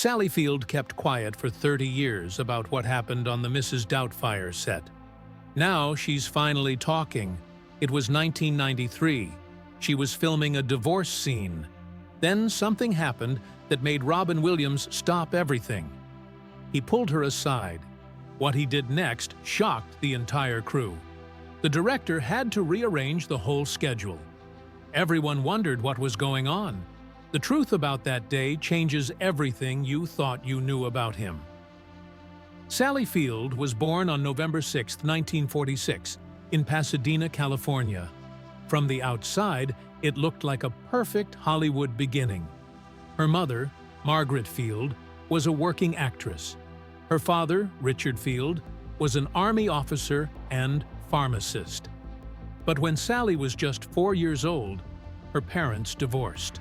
Sally Field kept quiet for 30 years about what happened on the Mrs. Doubtfire set. Now she's finally talking. It was 1993. She was filming a divorce scene. Then something happened that made Robin Williams stop everything. He pulled her aside. What he did next shocked the entire crew. The director had to rearrange the whole schedule. Everyone wondered what was going on. The truth about that day changes everything you thought you knew about him. Sally Field was born on November 6, 1946, in Pasadena, California. From the outside, it looked like a perfect Hollywood beginning. Her mother, Margaret Field, was a working actress. Her father, Richard Field, was an Army officer and pharmacist. But when Sally was just 4 years old, her parents divorced.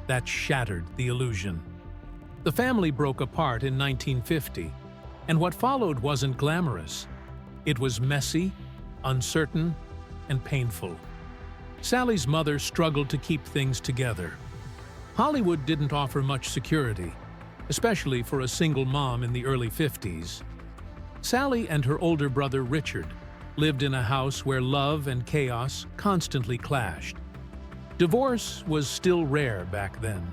That shattered the illusion. The family broke apart in 1950, and what followed wasn't glamorous. It was messy, uncertain, and painful. Sally's mother struggled to keep things together. Hollywood didn't offer much security, especially for a single mom in the early 50s. Sally and her older brother Richard lived in a house where love and chaos constantly clashed. Divorce was still rare back then.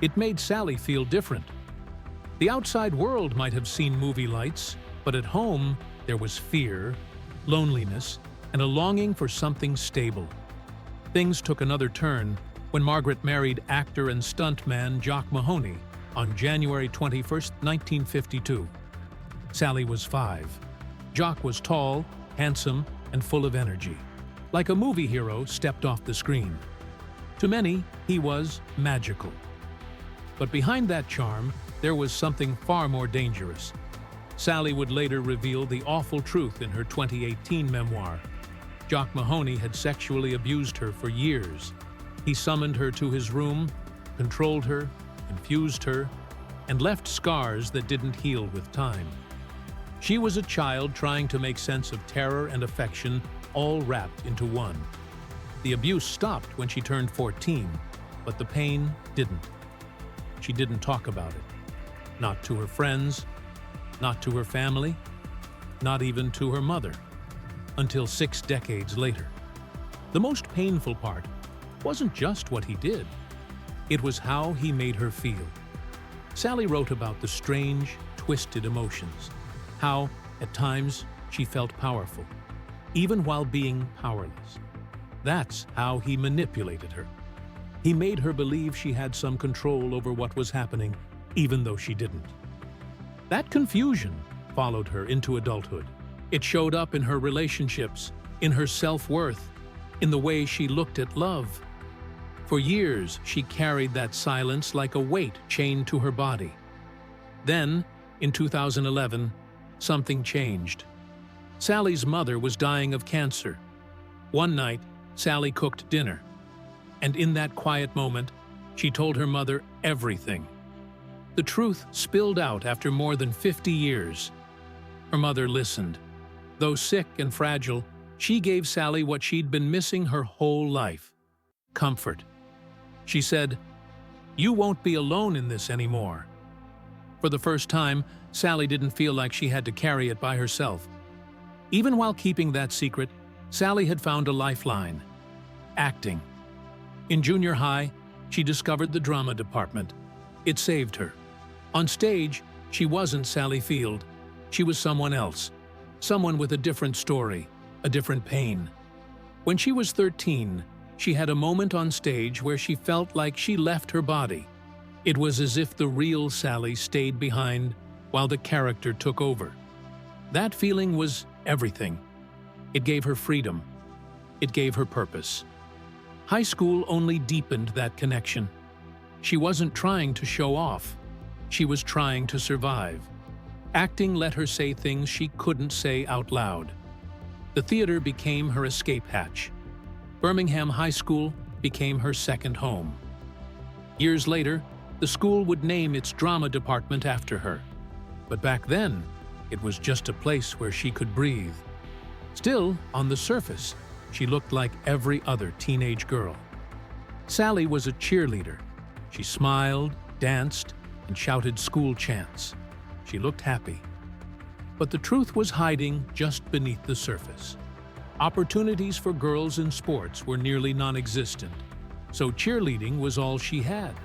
It made Sally feel different. The outside world might have seen movie lights, but at home there was fear, loneliness, and a longing for something stable. Things took another turn when Margaret married actor and stuntman Jock Mahoney on January 21, 1952. Sally was 5. Jock was tall, handsome, and full of energy, like a movie hero stepped off the screen. To many, he was magical. But behind that charm, there was something far more dangerous. Sally would later reveal the awful truth in her 2018 memoir. Jock Mahoney had sexually abused her for years. He summoned her to his room, controlled her, confused her, and left scars that didn't heal with time. She was a child trying to make sense of terror and affection, all wrapped into one. The abuse stopped when she turned 14, but the pain didn't. She didn't talk about it. Not to her friends, not to her family, not even to her mother, until 6 decades later. The most painful part wasn't just what he did. It was how he made her feel. Sally wrote about the strange, twisted emotions, how, at times, she felt powerful, even while being powerless. That's how he manipulated her. He made her believe she had some control over what was happening, even though she didn't. That confusion followed her into adulthood. It showed up in her relationships, in her self-worth, in the way she looked at love. For years, she carried that silence like a weight chained to her body. Then, in 2011, something changed. Sally's mother was dying of cancer. One night, Sally cooked dinner, and in that quiet moment, she told her mother everything. The truth spilled out after more than 50 years. Her mother listened. Though sick and fragile, she gave Sally what she'd been missing her whole life: comfort. She said, "You won't be alone in this anymore." For the first time, Sally didn't feel like she had to carry it by herself. Even while keeping that secret, Sally had found a lifeline: acting. In junior high, she discovered the drama department. It saved her. On stage, she wasn't Sally Field. She was someone else, someone with a different story, a different pain. When she was 13, she had a moment on stage where she felt like she left her body. It was as if the real Sally stayed behind while the character took over. That feeling was everything. It gave her freedom. It gave her purpose. High school only deepened that connection. She wasn't trying to show off. She was trying to survive. Acting let her say things she couldn't say out loud. The theater became her escape hatch. Birmingham High School became her second home. Years later, the school would name its drama department after her. But back then, it was just a place where she could breathe. Still, on the surface, she looked like every other teenage girl. Sally was a cheerleader. She smiled, danced, and shouted school chants. She looked happy. But the truth was hiding just beneath the surface. Opportunities for girls in sports were nearly non-existent, so cheerleading was all she had.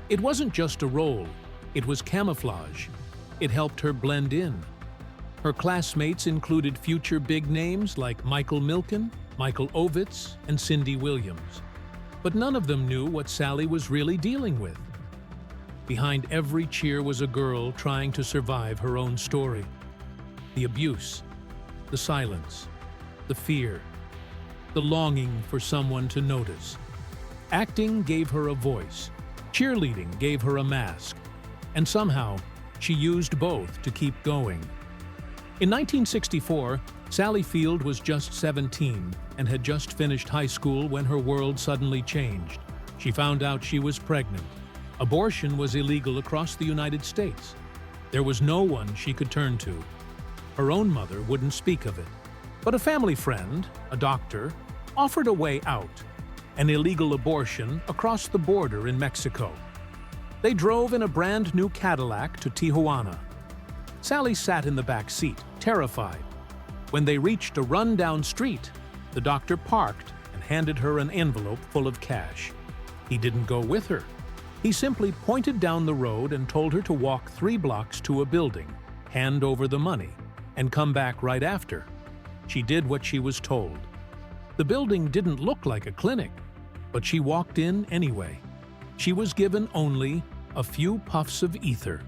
It wasn't just a role, it was camouflage. It helped her blend in. Her classmates included future big names like Michael Milken, Michael Ovitz, and Cindy Williams. But none of them knew what Sally was really dealing with. Behind every cheer was a girl trying to survive her own story. The abuse, the silence, the fear, the longing for someone to notice. Acting gave her a voice. Cheerleading gave her a mask. And somehow, she used both to keep going. In 1964, Sally Field was just 17 and had just finished high school when her world suddenly changed. She found out she was pregnant. Abortion was illegal across the United States. There was no one she could turn to. Her own mother wouldn't speak of it. But a family friend, a doctor, offered a way out: an illegal abortion across the border in Mexico. They drove in a brand new Cadillac to Tijuana. Sally sat in the back seat, terrified. When they reached a run-down street, the doctor parked and handed her an envelope full of cash. He didn't go with her. He simply pointed down the road and told her to walk 3 blocks to a building, hand over the money, and come back right after. She did what she was told. The building didn't look like a clinic, but she walked in anyway. She was given only a few puffs of ether.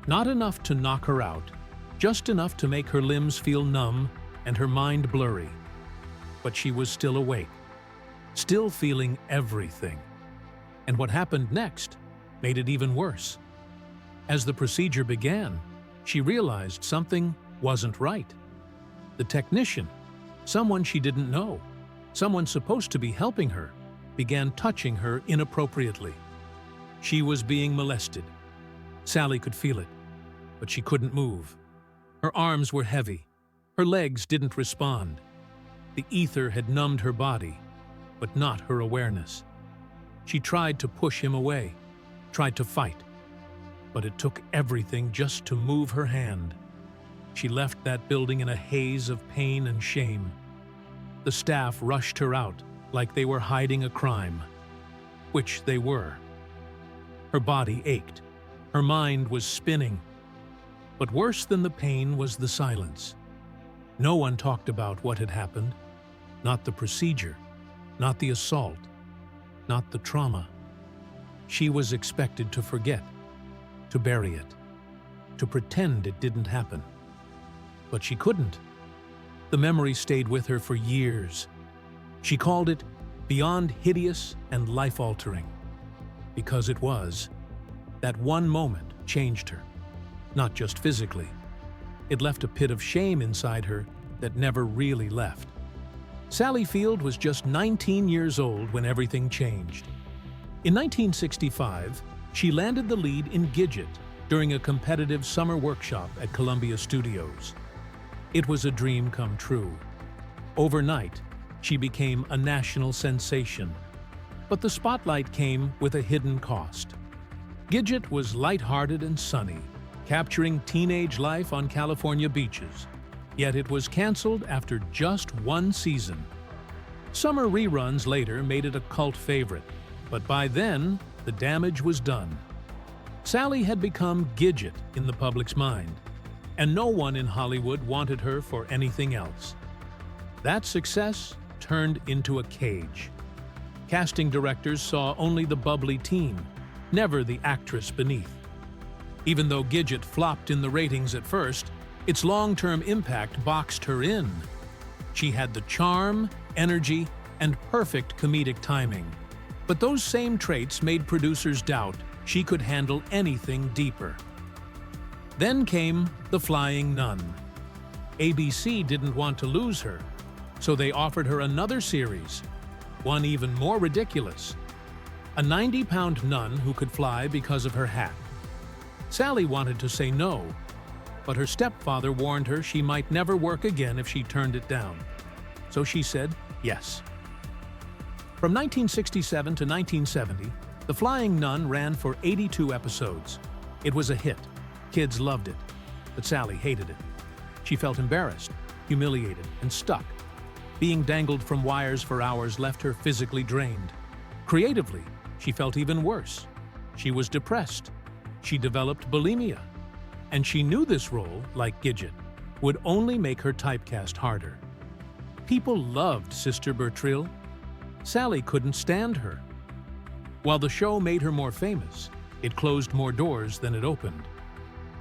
Not enough to knock her out, just enough to make her limbs feel numb and her mind blurry. But she was still awake, still feeling everything. And what happened next made it even worse. As the procedure began, she realized something wasn't right. The technician, someone she didn't know, someone supposed to be helping her, began touching her inappropriately. She was being molested. Sally could feel it, but she couldn't move. Her arms were heavy. Her legs didn't respond. The ether had numbed her body, but not her awareness. She tried to push him away, tried to fight, but it took everything just to move her hand. She left that building in a haze of pain and shame. The staff rushed her out like they were hiding a crime, which they were. Her body ached. Her mind was spinning. But worse than the pain was the silence. No one talked about what had happened, not the procedure, not the assault, not the trauma. She was expected to forget, to bury it, to pretend it didn't happen. But she couldn't. The memory stayed with her for years. She called it beyond hideous and life-altering. Because it was. That one moment changed her, not just physically. It left a pit of shame inside her that never really left. Sally Field was just 19 years old when everything changed. In 1965, she landed the lead in Gidget during a competitive summer workshop at Columbia Studios. It was a dream come true. Overnight, she became a national sensation. But the spotlight came with a hidden cost. Gidget was lighthearted and sunny, capturing teenage life on California beaches. Yet it was canceled after just 1 season. Summer reruns later made it a cult favorite, but by then, the damage was done. Sally had become Gidget in the public's mind, and no one in Hollywood wanted her for anything else. That success turned into a cage. Casting directors saw only the bubbly teen, never the actress beneath. Even though Gidget flopped in the ratings at first, its long-term impact boxed her in. She had the charm, energy, and perfect comedic timing. But those same traits made producers doubt she could handle anything deeper. Then came The Flying Nun. ABC didn't want to lose her, so they offered her another series, one even more ridiculous. A 90-pound nun who could fly because of her hat. Sally wanted to say no, but her stepfather warned her she might never work again if she turned it down. So she said yes. From 1967 to 1970, The Flying Nun ran for 82 episodes. It was a hit. Kids loved it. But Sally hated it. She felt embarrassed, humiliated, and stuck. Being dangled from wires for hours left her physically drained. Creatively, she felt even worse. She was depressed. She developed bulimia. And she knew this role, like Gidget, would only make her typecast harder. People loved Sister Bertrille. Sally couldn't stand her. While the show made her more famous, it closed more doors than it opened.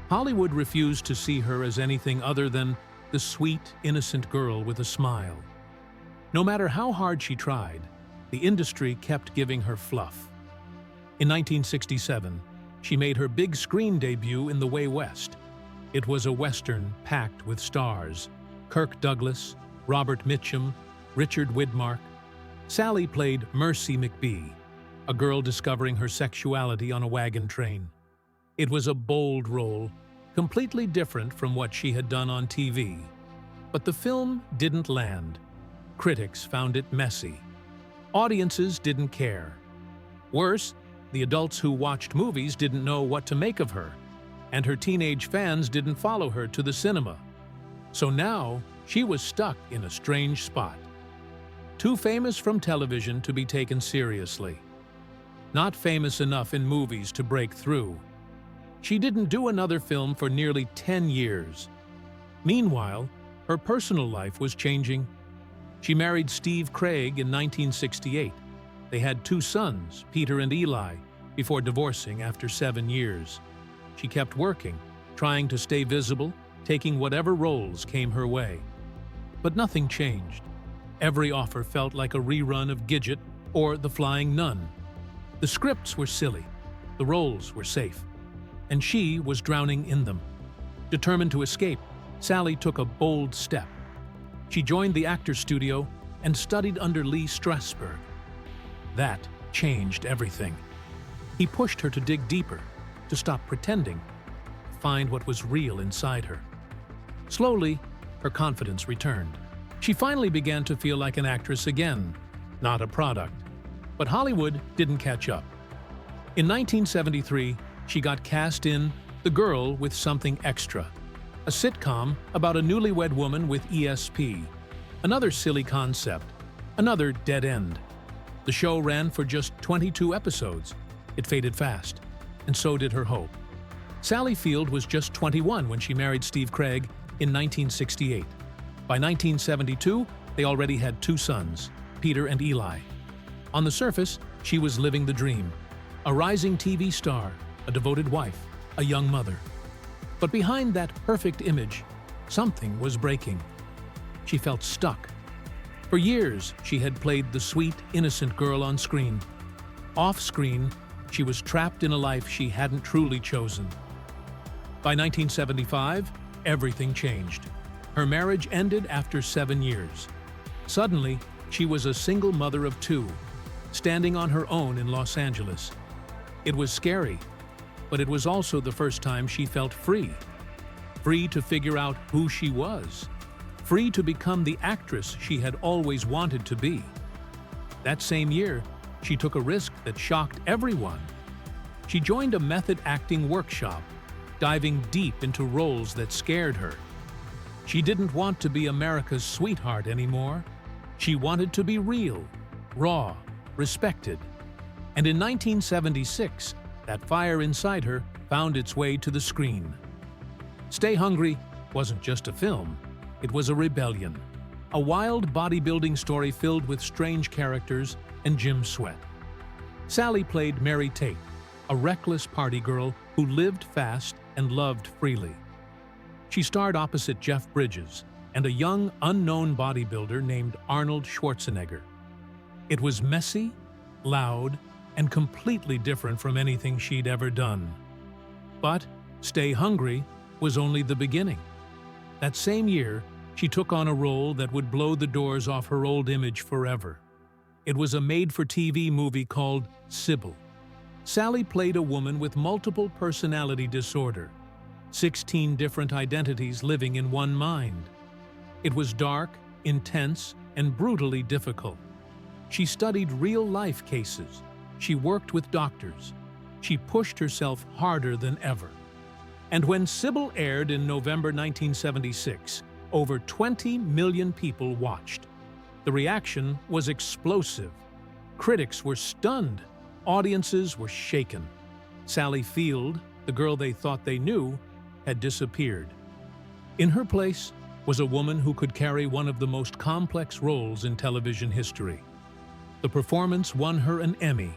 Hollywood refused to see her as anything other than the sweet, innocent girl with a smile. No matter how hard she tried, the industry kept giving her fluff. In 1967, she made her big screen debut in The Way West. It was a Western packed with stars: Kirk Douglas, Robert Mitchum, Richard Widmark. Sally played Mercy McBee, a girl discovering her sexuality on a wagon train. It was a bold role, completely different from what she had done on TV. But the film didn't land. Critics found it messy. Audiences didn't care. Worse, the adults who watched movies didn't know what to make of her, and her teenage fans didn't follow her to the cinema. So now, she was stuck in a strange spot. Too famous from television to be taken seriously. Not famous enough in movies to break through. She didn't do another film for nearly 10 years. Meanwhile, her personal life was changing. She married Steve Craig in 1968. They had 2 sons, Peter and Eli, before divorcing after 7 years. She kept working, trying to stay visible, taking whatever roles came her way. But nothing changed. Every offer felt like a rerun of Gidget or The Flying Nun. The scripts were silly, the roles were safe, and she was drowning in them. Determined to escape, Sally took a bold step. She joined the Actors Studio and studied under Lee Strasberg. That changed everything. He pushed her to dig deeper, to stop pretending, to find what was real inside her. Slowly, her confidence returned. She finally began to feel like an actress again, not a product. But Hollywood didn't catch up. In 1973, she got cast in The Girl with Something Extra, a sitcom about a newlywed woman with ESP. Another silly concept, another dead end. The show ran for just 22 episodes. It faded fast, and so did her hope. Sally Field was just 21 when she married Steve Craig in 1968. By 1972, they already had 2 sons, Peter and Eli. On the surface, she was living the dream. A rising TV star, a devoted wife, a young mother. But behind that perfect image, something was breaking. She felt stuck. For years, she had played the sweet, innocent girl on screen. Off-screen, she was trapped in a life she hadn't truly chosen. By 1975, everything changed. Her marriage ended after 7 years. Suddenly, she was a single mother of 2, standing on her own in Los Angeles. It was scary, but it was also the first time she felt free. Free to figure out who she was. Free to become the actress she had always wanted to be. That same year, she took a risk that shocked everyone. She joined a method acting workshop, diving deep into roles that scared her. She didn't want to be America's sweetheart anymore. She wanted to be real, raw, respected. And in 1976, that fire inside her found its way to the screen. Stay Hungry wasn't just a film, it was a rebellion. A wild bodybuilding story filled with strange characters and Jim Sweat. Sally played Mary Tate, a reckless party girl who lived fast and loved freely. She starred opposite Jeff Bridges and a young, unknown bodybuilder named Arnold Schwarzenegger. It was messy, loud, and completely different from anything she'd ever done. But Stay Hungry was only the beginning. That same year, she took on a role that would blow the doors off her old image forever. It was a made-for-TV movie called Sybil. Sally played a woman with multiple personality disorder, 16 different identities living in one mind. It was dark, intense, and brutally difficult. She studied real-life cases. She worked with doctors. she pushed herself harder than ever. And when Sybil aired in November 1976, over 20 million people watched. The reaction was explosive. Critics were stunned. Audiences were shaken. Sally Field, the girl they thought they knew, had disappeared. In her place was a woman who could carry one of the most complex roles in television history. The performance won her an Emmy,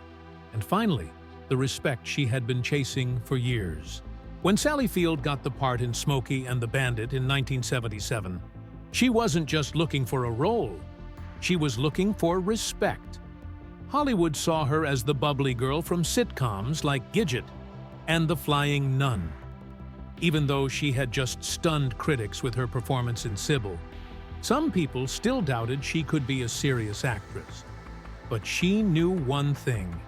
and finally, the respect she had been chasing for years. When Sally Field got the part in Smokey and the Bandit in 1977, she wasn't just looking for a role, she was looking for respect. Hollywood saw her as the bubbly girl from sitcoms like Gidget and The Flying Nun. Even though she had just stunned critics with her performance in Sybil, some people still doubted she could be a serious actress. But she knew one thing.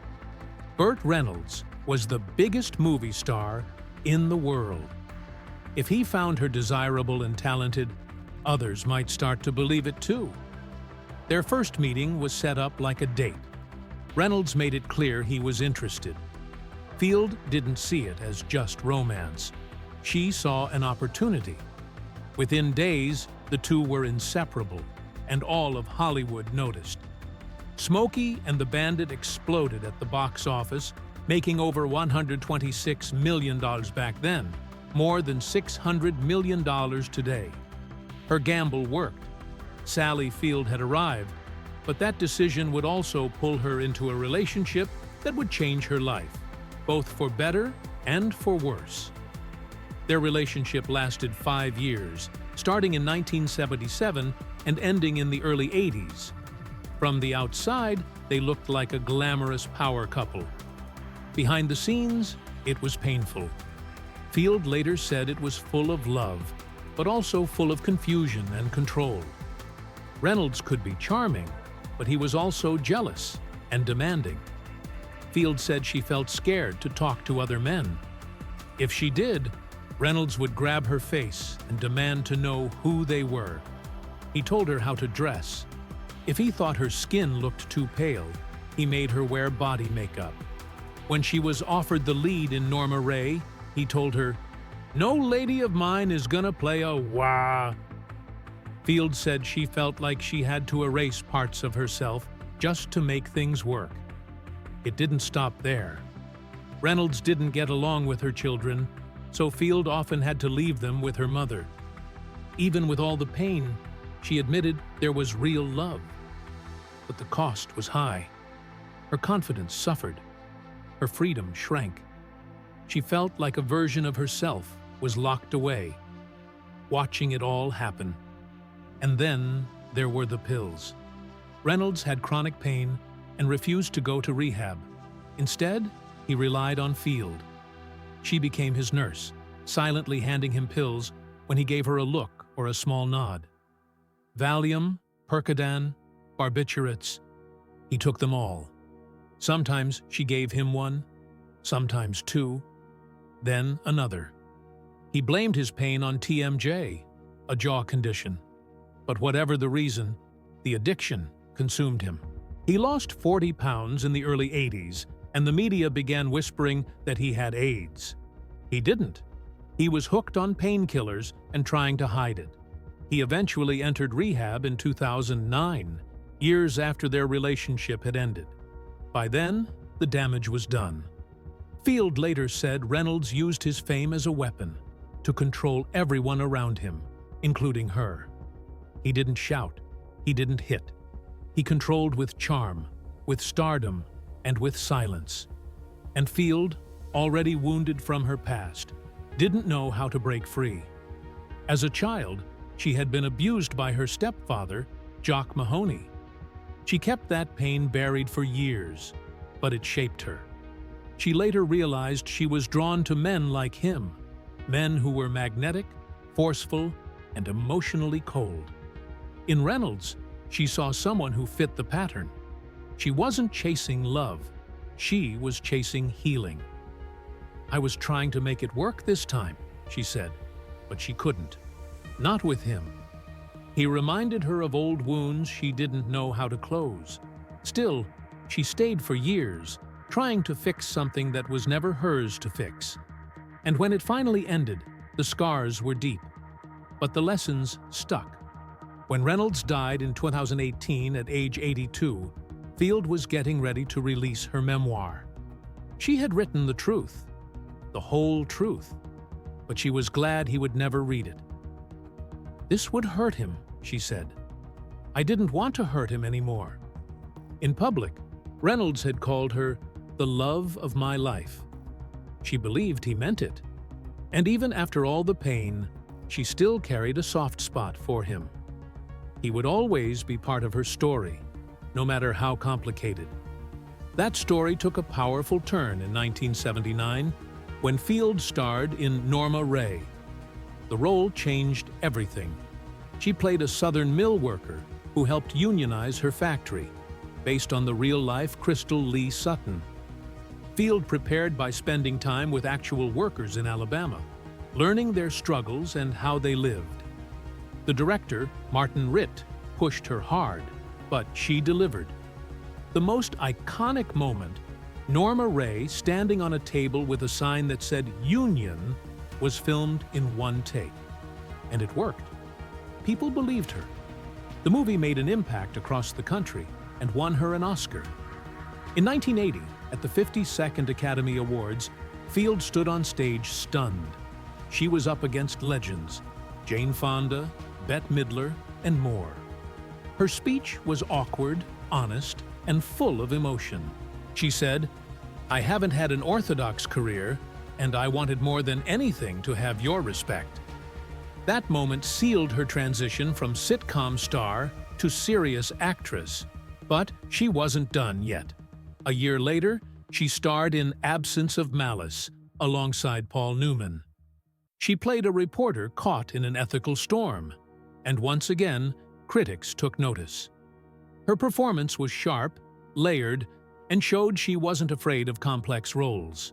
Burt Reynolds was the biggest movie star in the world. If he found her desirable and talented, others might start to believe it too. Their first meeting was set up like a date. Reynolds made it clear he was interested. Field didn't see it as just romance. She saw an opportunity. Within days, the two were inseparable, and all of Hollywood noticed. Smokey and the Bandit exploded at the box office, making over $126 million back then, more than $600 million today. Her gamble worked. Sally Field had arrived, but that decision would also pull her into a relationship that would change her life, both for better and for worse. Their relationship lasted 5 years, starting in 1977 and ending in the early 80s. From the outside, they looked like a glamorous power couple. Behind the scenes, it was painful. Field later said it was full of love, but also full of confusion and control. Reynolds could be charming, but he was also jealous and demanding. Field said she felt scared to talk to other men. If she did, Reynolds would grab her face and demand to know who they were. He told her how to dress. If he thought her skin looked too pale, he made her wear body makeup. When she was offered the lead in Norma Ray, he told her, "No lady of mine is gonna play a wah." Field said she felt like she had to erase parts of herself just to make things work. It didn't stop there. Reynolds didn't get along with her children, so Field often had to leave them with her mother. Even with all the pain, she admitted there was real love. But the cost was high. Her confidence suffered. Her freedom shrank. She felt like a version of herself was locked away, watching it all happen. And then there were the pills. Reynolds had chronic pain and refused to go to rehab. Instead, he relied on Field. She became his nurse, silently handing him pills when he gave her a look or a small nod. Valium, Percodan, barbiturates, he took them all. Sometimes she gave him one, sometimes two, then another. He blamed his pain on TMJ, a jaw condition. But whatever the reason, the addiction consumed him. He lost 40 pounds in the early 80s, and the media began whispering that he had AIDS. He didn't. He was hooked on painkillers and trying to hide it. He eventually entered rehab in 2009, years after their relationship had ended. By then, the damage was done. Field later said Reynolds used his fame as a weapon to control everyone around him, including her. He didn't shout. He didn't hit. He controlled with charm, with stardom, and with silence. And Field, already wounded from her past, didn't know how to break free. As a child, she had been abused by her stepfather, Jock Mahoney. She kept that pain buried for years, but it shaped her. She later realized she was drawn to men like him, men who were magnetic, forceful, and emotionally cold. In Reynolds, she saw someone who fit the pattern. She wasn't chasing love. She was chasing healing. "I was trying to make it work this time," she said, but she couldn't. Not with him. He reminded her of old wounds she didn't know how to close. Still, she stayed for years, trying to fix something that was never hers to fix. And when it finally ended, the scars were deep, but the lessons stuck. When Reynolds died in 2018 at age 82, Field was getting ready to release her memoir. She had written the truth, the whole truth, but she was glad he would never read it. "This would hurt him," she said. "I didn't want to hurt him anymore." In public, Reynolds had called her the love of my life. She believed he meant it, and even after all the pain, she still carried a soft spot for him. He would always be part of her story, no matter how complicated. That story took a powerful turn in 1979 when Field starred in Norma Ray. The role changed everything. She played a Southern mill worker who helped unionize her factory, based on the real-life Crystal Lee Sutton. Field prepared by spending time with actual workers in Alabama, learning their struggles and how they lived. The director, Martin Ritt, pushed her hard, but she delivered. The most iconic moment, Norma Ray standing on a table with a sign that said Union, was filmed in one take. And it worked. People believed her. The movie made an impact across the country and won her an Oscar. In 1980, at the 52nd Academy Awards, Field stood on stage stunned. She was up against legends, Jane Fonda, Bette Midler, and more. Her speech was awkward, honest, and full of emotion. She said, "I haven't had an orthodox career, and I wanted more than anything to have your respect." That moment sealed her transition from sitcom star to serious actress. But she wasn't done yet. A year later, she starred in Absence of Malice, alongside Paul Newman. She played a reporter caught in an ethical storm, and once again, critics took notice. Her performance was sharp, layered, and showed she wasn't afraid of complex roles.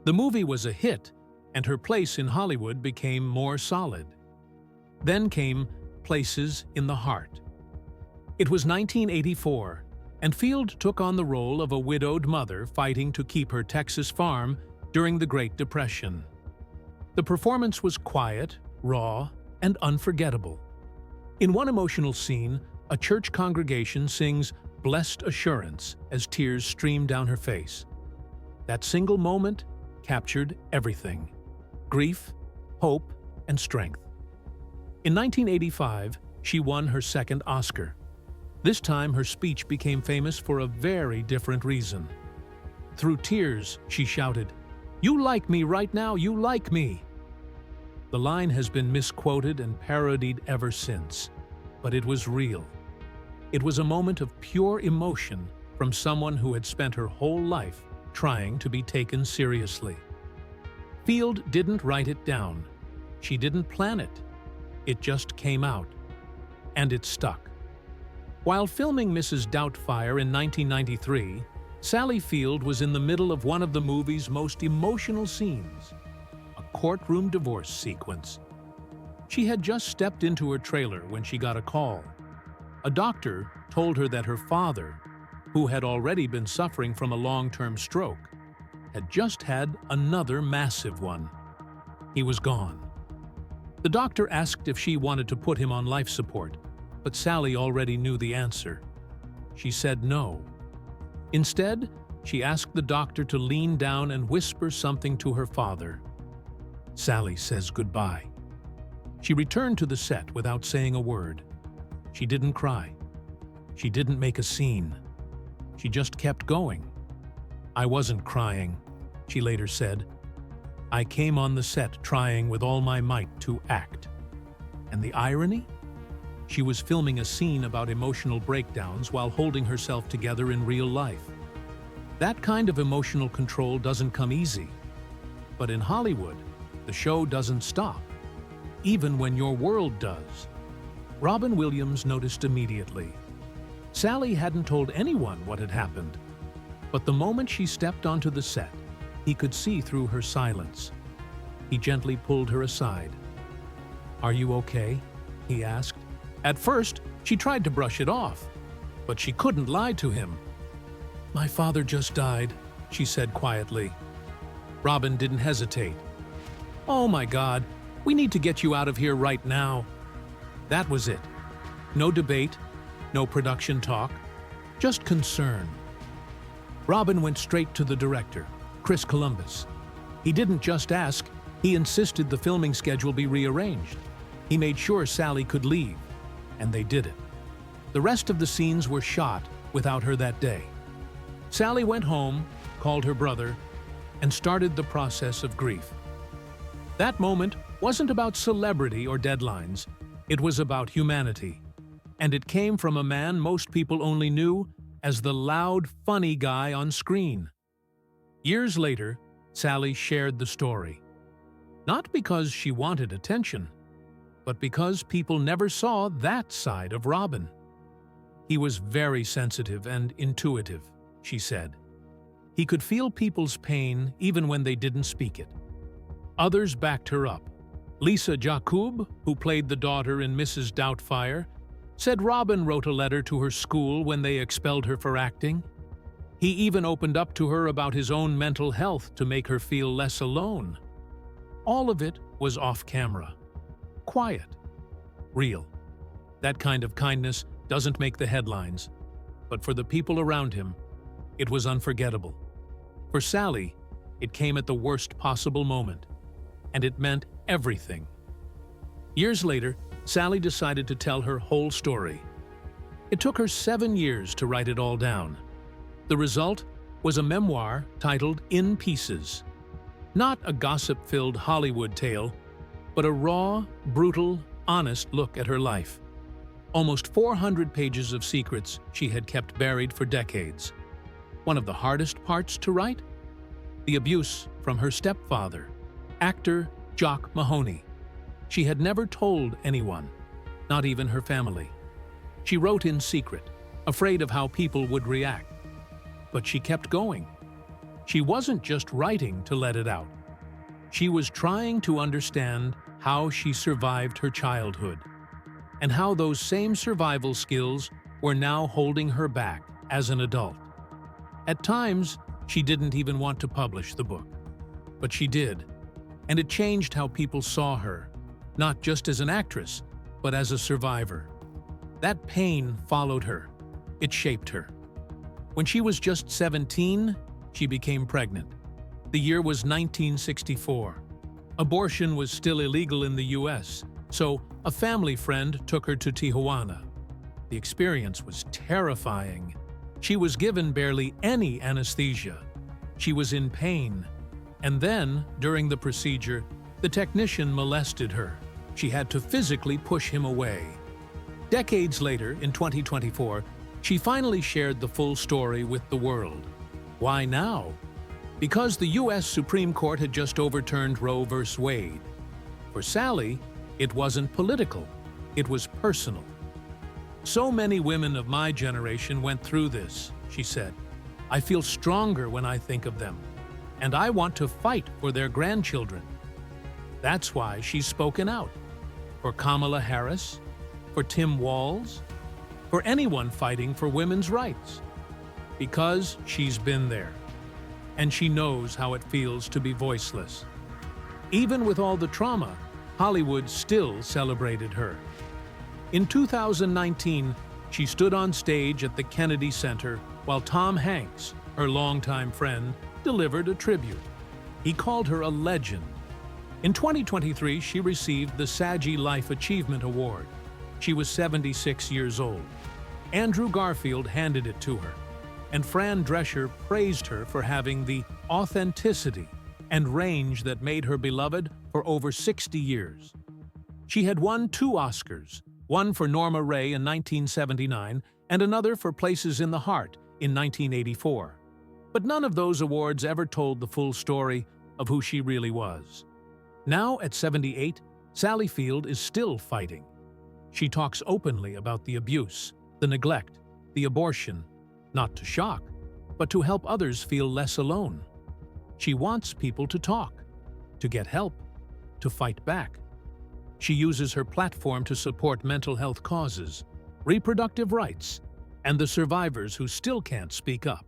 The movie was a hit, and her place in Hollywood became more solid. Then came Places in the Heart. It was 1984, and Field took on the role of a widowed mother fighting to keep her Texas farm during the Great Depression. The performance was quiet, raw, and unforgettable. In one emotional scene, a church congregation sings "Blessed Assurance" as tears stream down her face. That single moment captured everything: grief, hope, and strength. In 1985, she won her second Oscar. This time, her speech became famous for a very different reason. Through tears, she shouted, "You like me right now, you like me!" The line has been misquoted and parodied ever since, but it was real. It was a moment of pure emotion from someone who had spent her whole life trying to be taken seriously. Field didn't write it down. She didn't plan it. It just came out. And it stuck. While filming Mrs. Doubtfire in 1993, Sally Field was in the middle of one of the movie's most emotional scenes, a courtroom divorce sequence. She had just stepped into her trailer when she got a call. A doctor told her that her father, who had already been suffering from a long-term stroke, had just had another massive one. He was gone. The doctor asked if she wanted to put him on life support, but Sally already knew the answer. She said no. Instead, she asked the doctor to lean down and whisper something to her father. Sally says goodbye. She returned to the set without saying a word. She didn't cry. She didn't make a scene. She just kept going. "I wasn't crying," she later said. "I came on the set trying with all my might to act." And the irony? She was filming a scene about emotional breakdowns while holding herself together in real life. That kind of emotional control doesn't come easy. But in Hollywood, the show doesn't stop, even when your world does. Robin Williams noticed immediately. Sally hadn't told anyone what had happened, but the moment she stepped onto the set, he could see through her silence. He gently pulled her aside. "Are you okay?" he asked. At first, she tried to brush it off, but she couldn't lie to him. "My father just died," she said quietly. Robin didn't hesitate. "Oh my God, we need to get you out of here right now." That was it. No debate, no production talk, just concern. Robin went straight to the director, Chris Columbus. He didn't just ask, he insisted the filming schedule be rearranged. He made sure Sally could leave, and they did it. The rest of the scenes were shot without her that day. Sally went home, called her brother, and started the process of grief. That moment wasn't about celebrity or deadlines, it was about humanity. And it came from a man most people only knew as the loud, funny guy on screen. Years later, Sally shared the story. Not because she wanted attention, but because people never saw that side of Robin. "He was very sensitive and intuitive," she said. "He could feel people's pain even when they didn't speak it." Others backed her up. Lisa Jacob, who played the daughter in Mrs. Doubtfire, said Robin wrote a letter to her school when they expelled her for acting. He even opened up to her about his own mental health to make her feel less alone. All of it was off camera. Quiet. Real. That kind of kindness doesn't make the headlines, but for the people around him, it was unforgettable. For Sally, it came at the worst possible moment, and it meant everything. Years later, Sally decided to tell her whole story. It took her 7 years to write it all down. The result was a memoir titled In Pieces. Not a gossip-filled Hollywood tale, but a raw, brutal, honest look at her life. Almost 400 pages of secrets she had kept buried for decades. One of the hardest parts to write? The abuse from her stepfather, actor Jock Mahoney. She had never told anyone, not even her family. She wrote in secret, afraid of how people would react. But she kept going. She wasn't just writing to let it out. She was trying to understand how she survived her childhood, and how those same survival skills were now holding her back as an adult. At times, she didn't even want to publish the book. But she did, and it changed how people saw her, not just as an actress, but as a survivor. That pain followed her. It shaped her. When she was just 17, she became pregnant. The year was 1964. Abortion was still illegal in the US, so a family friend took her to Tijuana. The experience was terrifying. She was given barely any anesthesia. She was in pain. And then, during the procedure, the technician molested her. She had to physically push him away. Decades later, in 2024, she finally shared the full story with the world. Why now? Because the U.S. Supreme Court had just overturned Roe v. Wade. For Sally, it wasn't political, it was personal. "So many women of my generation went through this," she said. "I feel stronger when I think of them, and I want to fight for their grandchildren." That's why she's spoken out. For Kamala Harris, for Tim Walz, for anyone fighting for women's rights. Because she's been there, and she knows how it feels to be voiceless. Even with all the trauma, Hollywood still celebrated her. In 2019, she stood on stage at the Kennedy Center while Tom Hanks, her longtime friend, delivered a tribute. He called her a legend. In 2023, she received the Saji Life Achievement Award. She was 76 years old. Andrew Garfield handed it to her, and Fran Drescher praised her for having the authenticity and range that made her beloved for over 60 years. She had won 2 Oscars, one for Norma Ray in 1979 and another for Places in the Heart in 1984. But none of those awards ever told the full story of who she really was. Now, at 78, Sally Field is still fighting. She talks openly about the abuse, the neglect, the abortion, not to shock, but to help others feel less alone. She wants people to talk, to get help, to fight back. She uses her platform to support mental health causes, reproductive rights, and the survivors who still can't speak up.